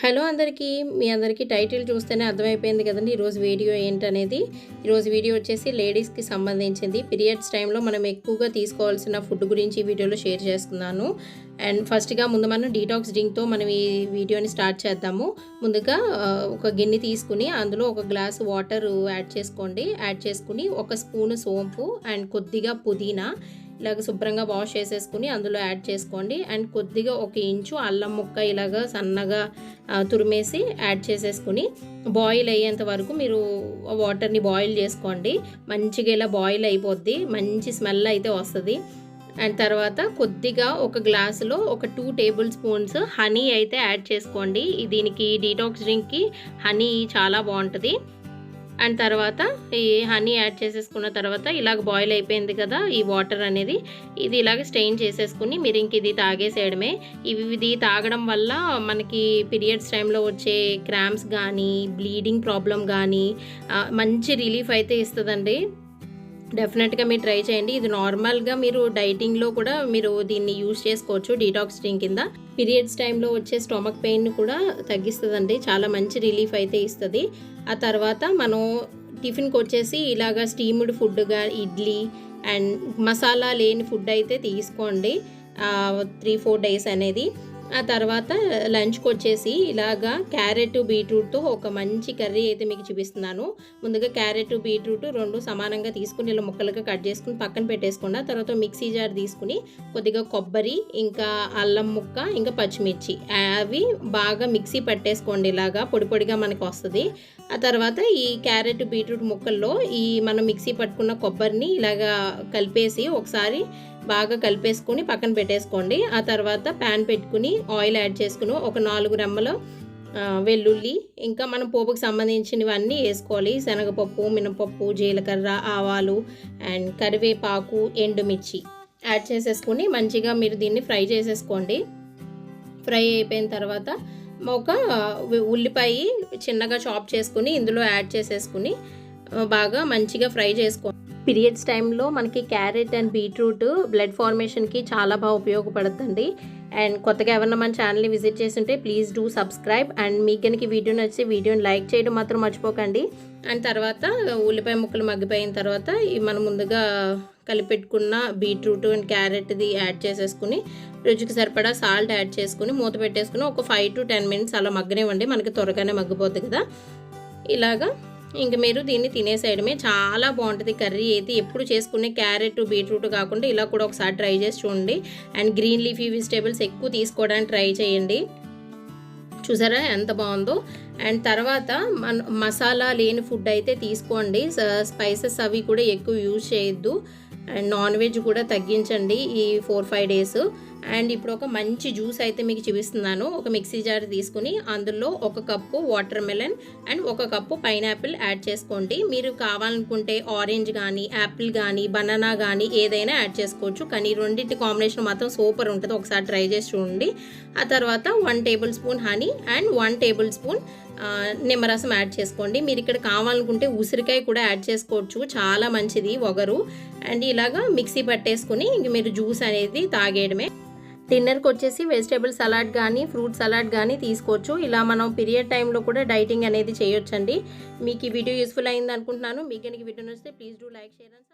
Hello అందరికీ మీ అందరికీ title చూస్తేనే అర్థమైపోయింది కదండి ఈరోజు వీడియో ఏంటనేది. ఈరోజు వీడియో వచ్చేసి లేడీస్కి సంబంధించింది. పీరియడ్స్ టైంలో మనం ఎక్కువగా తీసుకోవాల్సిన ఫుడ్ గురించి ఈ వీడియోలో షేర్ చేస్తున్నాను. అండ్ ఫస్ట్గా ముందు మనం డీటాక్స్ డ్రింక్తో మనం ఈ వీడియోని స్టార్ట్ చేద్దాము. ముందుగా ఒక గిన్నె తీసుకుని అందులో ఒక గ్లాస్ వాటర్ యాడ్ చేసుకుని ఒక స్పూను సోంపు అండ్ కొద్దిగా పుదీనా ఇలాగ శుభ్రంగా వాష్ చేసేసుకుని అందులో యాడ్ చేసుకోండి. అండ్ కొద్దిగా 1 ఇంచు అల్లం ముక్క ఇలాగ సన్నగా తురిమేసి యాడ్ చేసేసుకుని బాయిల్ అయ్యేంత వరకు మీరు వాటర్ని బాయిల్ చేసుకోండి. మంచిగా ఇలా బాయిల్ అయిపోద్ది, మంచి స్మెల్ అయితే వస్తుంది. అండ్ తర్వాత కొద్దిగా ఒక గ్లాసులో ఒక 2 టేబుల్ స్పూన్స్ హనీ అయితే యాడ్ చేసుకోండి. దీనికి డీటాక్స్ డ్రింక్కి హనీ చాలా బాగుంటుంది. అండ్ తర్వాత ఈ హనీ యాడ్ చేసేసుకున్న తర్వాత ఇలాగ బాయిల్ అయిపోయింది కదా ఈ వాటర్ అనేది, ఇది ఇలాగ స్టెయిన్ చేసేసుకుని మీరు ఇంక ఇది తాగేసేయడమే. ఇది తాగడం వల్ల మనకి పీరియడ్స్ టైంలో వచ్చే క్రాంప్స్ కానీ బ్లీడింగ్ ప్రాబ్లం కానీ మంచి రిలీఫ్ అయితే ఇస్తుందండి. డెఫినెట్గా మీరు ట్రై చేయండి. ఇది నార్మల్గా మీరు డైటింగ్లో కూడా మీరు దీన్ని యూజ్ చేసుకోవచ్చు డీటాక్స్ డ్రింక్ కింద. పీరియడ్స్ టైంలో వచ్చే స్టొమక్ పెయిన్ కూడా తగ్గిస్తుందండి, చాలా మంచి రిలీఫ్ అయితే ఇస్తుంది. ఆ తర్వాత మనం టిఫిన్కి వచ్చేసి ఇలాగ స్టీమ్డ్ ఫుడ్గా ఇడ్లీ అండ్ మసాలా లేని ఫుడ్ అయితే తీసుకోండి 3-4 డేస్ అనేది. ఆ తర్వాత లంచ్కి వచ్చేసి ఇలాగా క్యారెట్ బీట్రూట్తో ఒక మంచి కర్రీ అయితే మీకు చూపిస్తున్నాను. ముందుగా క్యారెట్ బీట్రూట్ 2 సమానంగా తీసుకుని ఇలా ముక్కలుగా కట్ చేసుకుని పక్కన పెట్టేసుకోండి. తర్వాత మిక్సీ జార్ తీసుకుని కొద్దిగా కొబ్బరి, ఇంకా అల్లం ముక్క, ఇంకా పచ్చిమిర్చి అవి బాగా మిక్సీ పట్టేసుకోండి. ఇలాగా పొడి పొడిగా మనకు వస్తుంది. ఆ తర్వాత ఈ క్యారెట్ బీట్రూట్ ముక్కల్లో ఈ మనం మిక్సీ పట్టుకున్న కొబ్బరిని ఇలాగా కలిపేసి ఒకసారి బాగా కలిపేసుకొని పక్కన పెట్టేసుకోండి. ఆ తర్వాత ప్యాన్ పెట్టుకుని ఆయిల్ యాడ్ చేసుకుని ఒక 4 రెమ్మల వెల్లుల్లి, ఇంకా మనం పోపుకి సంబంధించినవన్నీ వేసుకోవాలి. శనగపప్పు, మినపప్పు, జీలకర్ర, ఆవాలు అండ్ కరివేపాకు, ఎండుమిర్చి యాడ్ చేసేసుకుని మంచిగా మీరు దీన్ని ఫ్రై చేసేసుకోండి. ఫ్రై అయిపోయిన తర్వాత ఒక ఉల్లిపాయ చిన్నగా చాప్ చేసుకుని ఇందులో యాడ్ చేసేసుకుని బాగా మంచిగా ఫ్రై చేసుకోండి. పీరియడ్స్ టైంలో మనకి క్యారెట్ అండ్ బీట్రూట్ బ్లడ్ ఫార్మేషన్కి చాలా బాగా ఉపయోగపడుతుంది. అండ్ కొత్తగా ఎవరన్నా మన ఛానల్ని విజిట్ చేస్తుంటే ప్లీజ్ డూ సబ్స్క్రైబ్. అండ్ మీకు కనుక వీడియో నచ్చితే వీడియోని లైక్ చేయడం మాత్రం మర్చిపోకండి. అండ్ తర్వాత ఉల్లిపాయ ముక్కలు మగ్గిపోయిన తర్వాత మనం ముందుగా కలిపెట్టుకున్న బీట్రూట్ అండ్ క్యారెట్ది యాడ్ చేసేసుకుని రుచికి సరిపడా సాల్ట్ యాడ్ చేసుకుని మూత పెట్టేసుకుని ఒక 5 to 10 minutes అలా మగ్గనివ్వండి. మనకి త్వరగానే మగ్గిపోద్ది కదా. ఇలాగా ఇంక మీరు దీన్ని తినేసేయడమే. చాలా బాగుంటుంది కర్రీ అయితే. ఎప్పుడు చేసుకునే క్యారెట్ బీట్రూట్ కాకుండా ఇలా కూడా ఒకసారి ట్రై చేసి చూడండి. అండ్ గ్రీన్ లీఫీ వెజిటేబుల్స్ ఎక్కువ తీసుకోవడానికి ట్రై చేయండి. చూసారా ఎంత బాగుందో. అండ్ తర్వాత మసాలా లేని ఫుడ్ అయితే తీసుకోండి. స్పైసెస్ అవి కూడా ఎక్కువ యూజ్ చేయొద్దు. అండ్ నాన్ వెజ్ కూడా తగ్గించండి ఈ 4-5 డేస్. అండ్ ఇప్పుడు ఒక మంచి జ్యూస్ అయితే మీకు చూపిస్తున్నాను. ఒక మిక్సీ జార్ తీసుకుని అందులో 1 cup water melon and 1 cup pineapple add చేసుకోండి. మీరు కావాలనుకుంటే ఆరెంజ్ కానీ, యాపిల్ కానీ, బనానా కానీ ఏదైనా యాడ్ చేసుకోవచ్చు. కానీ రెండింటి కాంబినేషన్ మాత్రం సూపర్ ఉంటుంది, ఒకసారి ట్రై చేసి చూడండి. ఆ తర్వాత 1 table spoon honey and 1 table spoon నిమ్మరసం యాడ్ చేసుకోండి. మీరు ఇక్కడ కావాలనుకుంటే ఉసిరికాయ కూడా యాడ్ చేసుకోవచ్చు, చాలా మంచిది వగరు. అండ్ ఇలాగా మిక్సీ పట్టేసుకుని ఇంక మీరు జ్యూస్ అనేది తాగేయడమే. డిన్నర్కి వచ్చేసి వెజిటేబుల్ సలాడ్ కానీ ఫ్రూట్ సలాడ్ కానీ తీసుకోవచ్చు. ఇలా మనం పీరియడ్ టైంలో కూడా డైటింగ్ అనేది చేయొచ్చండి. మీకు ఈ వీడియో యూస్ఫుల్ అయింది అనుకుంటున్నాను. మీకు కనుక వీడియో నచ్చితే please do like, share and